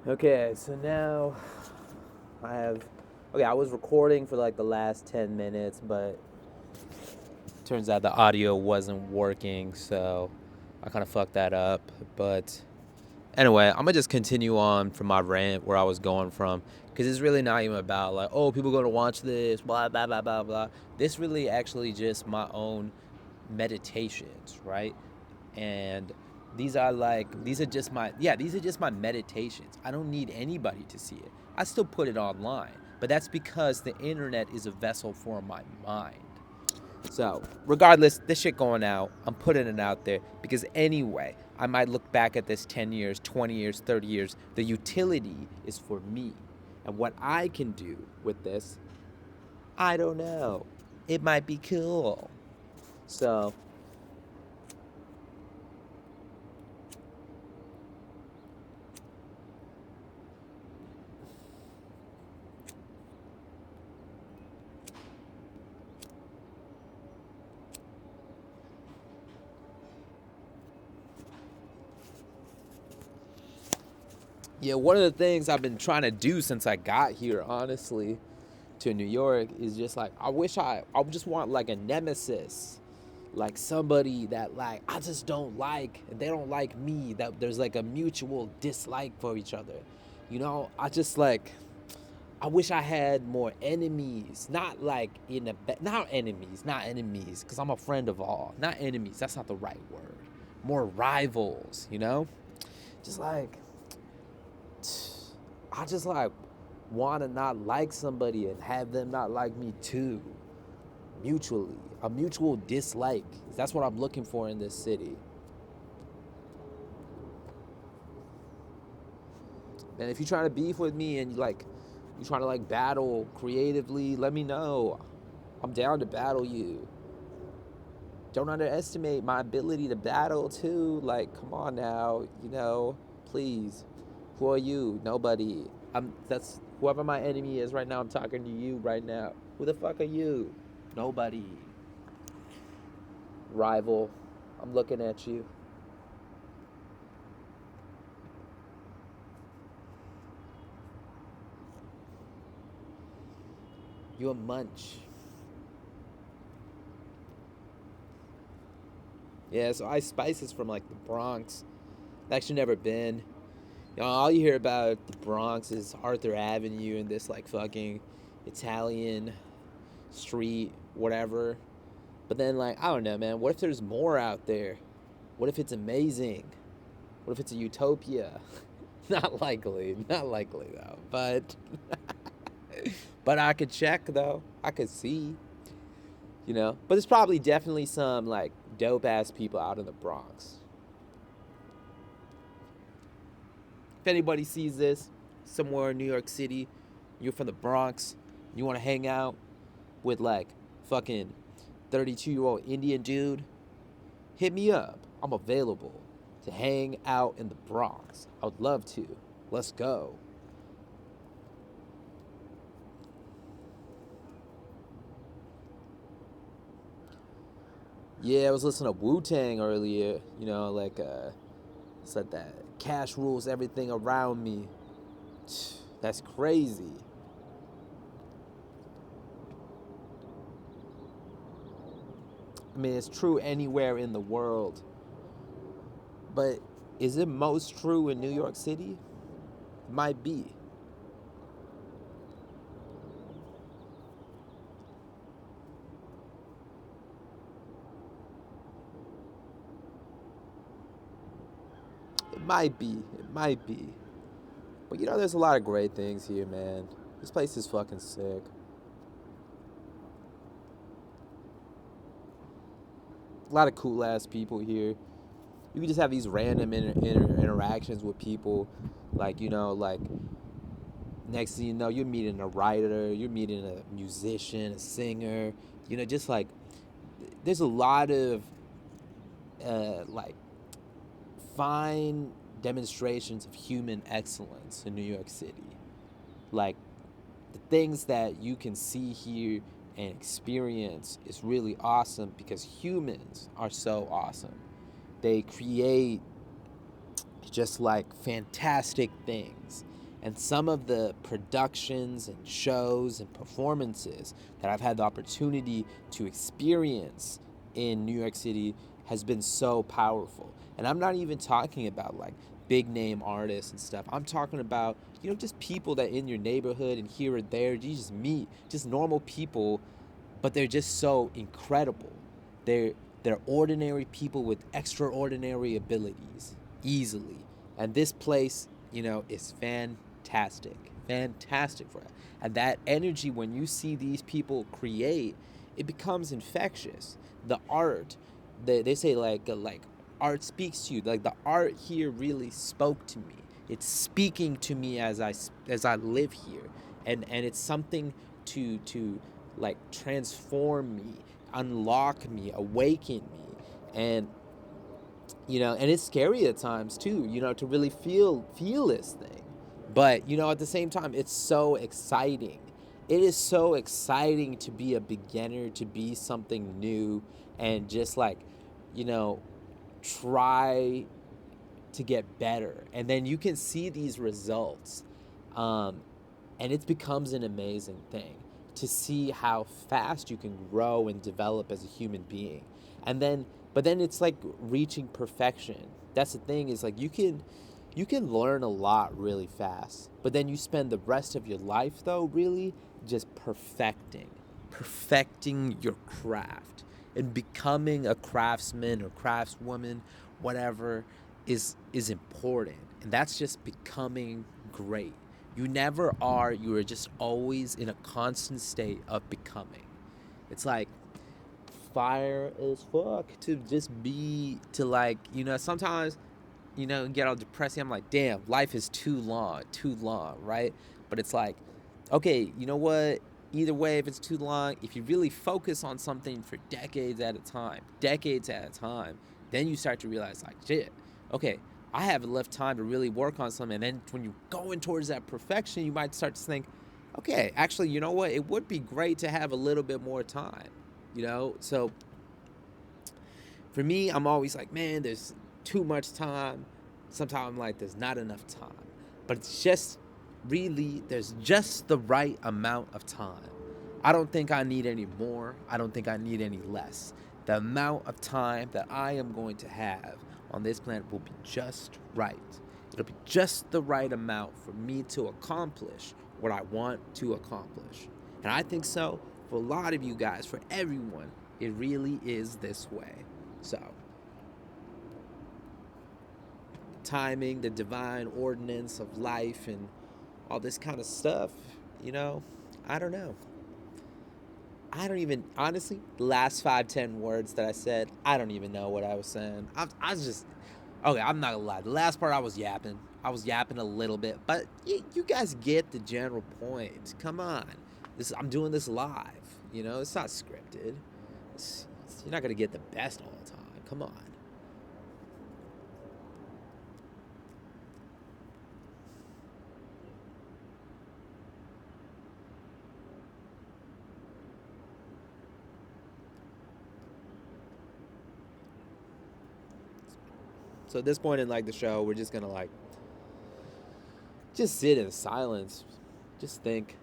Okay, so now I have. Okay, I was recording for like the last 10 minutes, but turns out the audio wasn't working, so I kind of fucked that up. But anyway, I'm gonna just continue on from my rant where I was going from, because it's really not even about like, oh, people gonna watch this, blah, blah, blah, blah, blah. This really actually just my own meditations, right? And these are just my meditations. I don't need anybody to see it. I still put it online, but that's because the internet is a vessel for my mind. So regardless, this shit going out, I'm putting it out there because anyway, I might look back at this 10 years, 20 years, 30 years. The utility is for me. And what I can do with this, I don't know. It might be cool. So yeah, one of the things I've been trying to do since I got here, honestly, to New York is just like I just want like a nemesis, like somebody that like I just don't like and they don't like me. That there's like a mutual dislike for each other. I just like I wish I had more enemies, not like not enemies, because I'm a friend of all. Not enemies, that's not the right word. More rivals, just like I just like want to not like somebody and have them not like me too. Mutually, a mutual dislike. That's what I'm looking for in this city. And if you're trying to beef with me and you trying to like battle creatively, let me know. I'm down to battle you. Don't underestimate my ability to battle too. Like, come on now, please. Who are you? Nobody. That's whoever my enemy is right now. I'm talking to you right now. Who the fuck are you? Nobody. Rival. I'm looking at you. You a munch. Yeah, so Ice Spice is from like the Bronx. I've actually never been. All you hear about the Bronx is Arthur Avenue and this like fucking Italian street, whatever. But then like I don't know, man. What if there's more out there? What if it's amazing? What if it's a utopia? Not likely, not likely though. But I could check though. I could see. But there's probably definitely some like dope ass people out in the Bronx. If anybody sees this somewhere in New York City, you're from the Bronx, you want to hang out with like fucking 32-year-old Indian dude, hit me up. I'm available to hang out in the Bronx. I would love to. Let's go. Yeah, I was listening to Wu Tang earlier. Said that cash rules everything around me. That's crazy. I mean, it's true anywhere in the world. But is it most true in New York City? Might be. It might be. It might be. But there's a lot of great things here, man. This place is fucking sick. A lot of cool ass people here. You can just have these random interactions with people. Like next thing you know, you're meeting a writer, you're meeting a musician, a singer. Just like there's a lot of like fine demonstrations of human excellence in New York City. Like the things that you can see here and experience is really awesome because humans are so awesome. They create just like fantastic things. And some of the productions and shows and performances that I've had the opportunity to experience in New York City has been so powerful. And I'm not even talking about like big name artists and stuff. I'm talking about, just people that in your neighborhood and here or there, you just meet just normal people, but they're just so incredible. They're they're ordinary people with extraordinary abilities, easily. And this place, is fantastic. Fantastic for that. And that energy, when you see these people create, it becomes infectious. The art, they say like art speaks to you. Like the art here really spoke to me. It's speaking to me as I live here, and it's something to like transform me, unlock me, awaken me, and and it's scary at times too, to really feel this thing. But at the same time, it's so exciting. It is so exciting to be a beginner, to be something new, and just like, you know, try to get better. And then you can see these results. Um, and it becomes an amazing thing to see how fast you can grow and develop as a human being. And then but then it's like reaching perfection. That's the thing, is like you can learn a lot really fast, but then you spend the rest of your life though really just perfecting your craft, and becoming a craftsman or craftswoman, whatever, is important. And that's just becoming great. You never are, you are just always in a constant state of becoming. It's like fire as fuck to just be, to like, sometimes, get all depressing. I'm like, damn, life is too long, right? But it's like, okay, you know what? Either way, if it's too long, if you really focus on something for decades at a time, then you start to realize, like, shit, okay, I have enough time to really work on something. And then when you're going towards that perfection, you might start to think, okay, actually, you know what? It would be great to have a little bit more time, So for me, I'm always like, man, there's too much time. Sometimes I'm like, there's not enough time. But it's just really, there's just the right amount of time. I don't think I need any more. I don't think I need any less. The amount of time that I am going to have on this planet will be just right. It'll be just the right amount for me to accomplish what I want to accomplish. And I think so for a lot of you guys, for everyone, it really is this way. So, timing, the divine ordinance of life, and all this kind of stuff, you know, I don't know. I don't even, honestly, the last 5, 10 words that I said, I don't even know what I was saying. I was just, okay, I'm not gonna lie. The last part I was yapping. I was yapping a little bit, but you guys get the general point. Come on. I'm doing this live, it's not scripted. You're not gonna get the best all the time. Come on. So at this point in like the show, we're just gonna like just sit in silence, just think.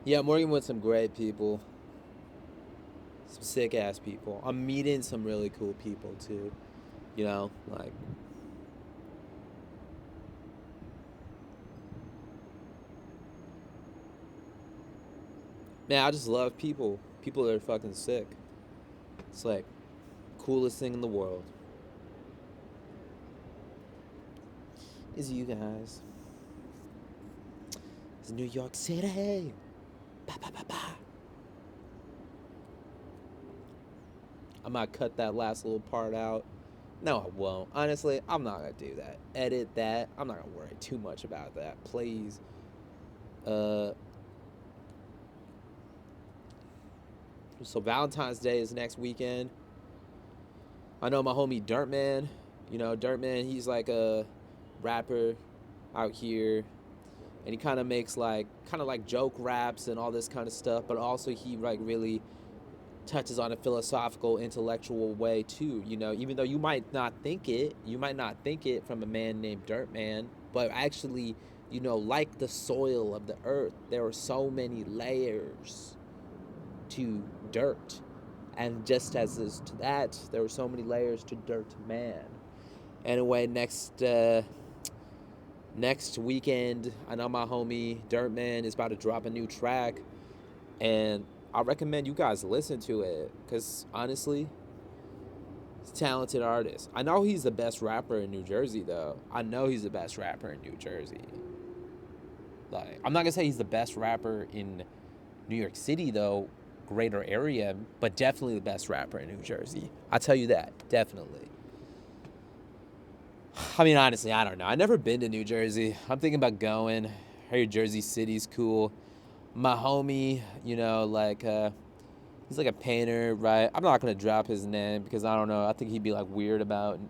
Yeah, I'm working with some great people, some sick ass people. I'm meeting some really cool people too. Like, man, I just love people. People that are fucking sick. It's like coolest thing in the world is you guys. It's New York City. Ba, ba, ba, ba. I might cut that last little part out. No, I won't. Honestly, I'm not gonna do that. Edit that. I'm not gonna worry too much about that. Please. So Valentine's Day is next weekend. I know my homie Dirtman. You know, Dirtman, he's like a rapper out here. And he kind of makes like joke raps and all this kind of stuff, but also he like really touches on a philosophical, intellectual way too. You know, even though you might not think it from a man named Dirtman, but actually, you know, like the soil of the earth, there are so many layers to dirt, and just as is to that, there were so many layers to dirt man. Anyway, next weekend, I know my homie Dirtman is about to drop a new track, and I recommend you guys listen to it, because honestly, he's a talented artist. I know he's the best rapper in New Jersey, though. I know he's the best rapper in New Jersey. Like, I'm not gonna say he's the best rapper in New York City, though, greater area, but definitely the best rapper in New Jersey. I'll tell you that, definitely. I mean, honestly, I don't know. I've never been to New Jersey. I'm thinking about going. I heard Jersey City's cool. My homie, you know, like, he's like a painter, right? I'm not going to drop his name because I don't know. I think he'd be like weird about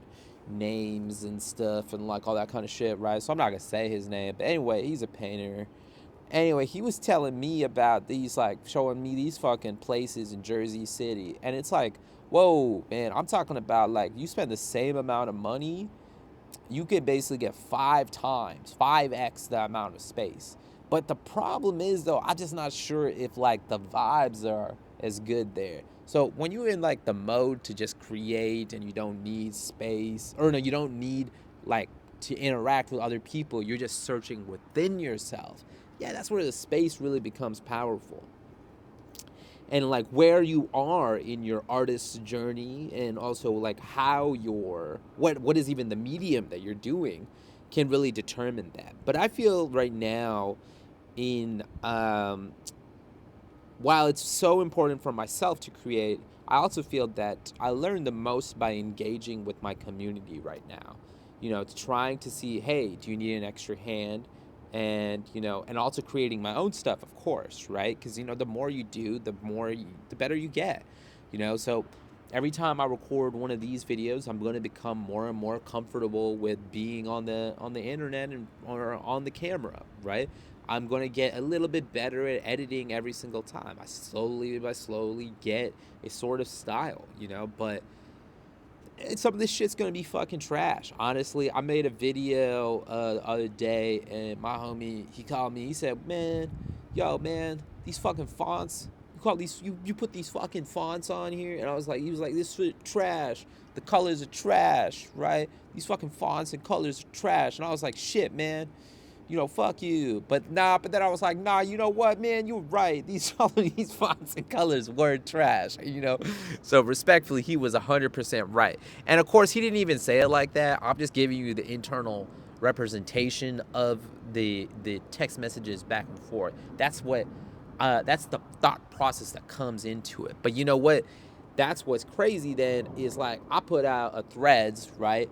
names and stuff and like all that kind of shit, right? So I'm not going to say his name. But anyway, he's a painter. Anyway, he was telling me about these, like, showing me these fucking places in Jersey City. And it's like, whoa, man, I'm talking about, like, you spend the same amount of money, you could basically get 5x the amount of space. But the problem is, though, I'm just not sure if, like, the vibes are as good there. So when you're in, like, the mode to just create and you don't need space, or no, you don't need, like, to interact with other people, you're just searching within yourself. Yeah, that's where the space really becomes powerful. And like where you are in your artist's journey, and also like how what is even the medium that you're doing can really determine that. But I feel right now in while it's so important for myself to create, I also feel that I learn the most by engaging with my community right now. You know, it's trying to see, hey, do you need an extra hand? And, you know, and also creating my own stuff, of course, right? Because, you know, the more you do, the better you get, you know? So every time I record one of these videos, I'm going to become more and more comfortable with being on the internet or on the camera, right? I'm going to get a little bit better at editing every single time. I slowly get a sort of style, you know, but some of this shit's gonna be fucking trash. Honestly, I made a video the other day, and my homie, he called me. He said, "Man, man, these fucking fonts. You put these fucking fonts on here." And he was like, "This shit trash. The colors are trash, right? These fucking fonts and colors are trash." And I was like, "Shit, man. You know, fuck you." But then I was like, nah, you know what, man, you're right. These fonts and colors were trash, you know? So respectfully, he was 100% right. And of course, he didn't even say it like that. I'm just giving you the internal representation of the text messages back and forth. That's the thought process that comes into it. But you know what? That's what's crazy then is like, I put out a threads, right?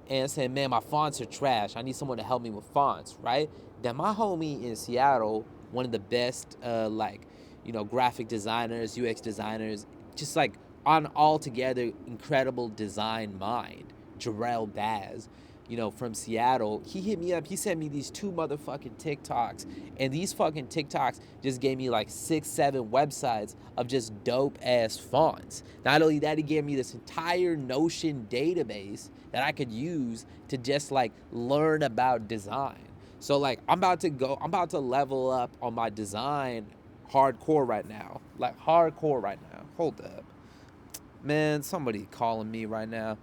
And saying, man, my fonts are trash. I need someone to help me with fonts, right? Then my homie in Seattle, one of the best, graphic designers, UX designers, just like on altogether incredible design mind, Jarrell Baz, you know, from Seattle, he hit me up. He sent me these 2 motherfucking TikToks, and these fucking TikToks just gave me like 6-7 websites of just dope ass fonts. Not only that, he gave me this entire Notion database that I could use to just like learn about design. So like I'm about to level up on my design hardcore right now. Hold up. Man, somebody calling me right now.